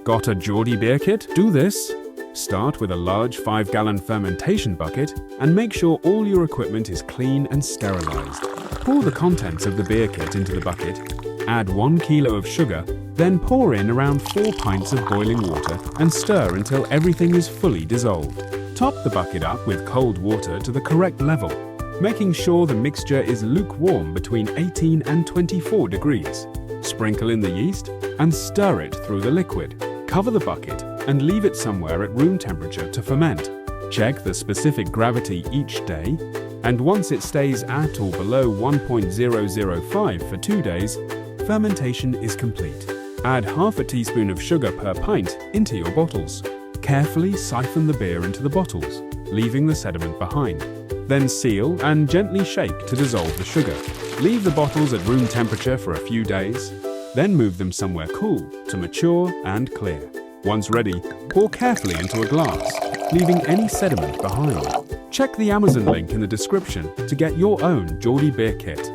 Got a Geordie Beer Kit? Do this. Start with a large 5-gallon fermentation bucket and make sure all your equipment is clean and sterilized. Pour the contents of the beer kit into the bucket, add 1 kilo of sugar, then pour in around 4 pints of boiling water and stir until everything is fully dissolved. Top the bucket up with cold water to the correct level, making sure the mixture is lukewarm between 18 and 24 degrees. Sprinkle in the yeast and stir it through the liquid. Cover the bucket and leave it somewhere at room temperature to ferment. Check the specific gravity each day, and once it stays at or below 1.005 for 2 days, fermentation is complete. Add half a teaspoon of sugar per pint into your bottles. Carefully siphon the beer into the bottles, leaving the sediment behind. Then seal and gently shake to dissolve the sugar. Leave the bottles at room temperature for a few days, then move them somewhere cool to mature and clear. Once ready, pour carefully into a glass, leaving any sediment behind. Check the Amazon link in the description to get your own Geordie Beer Kit.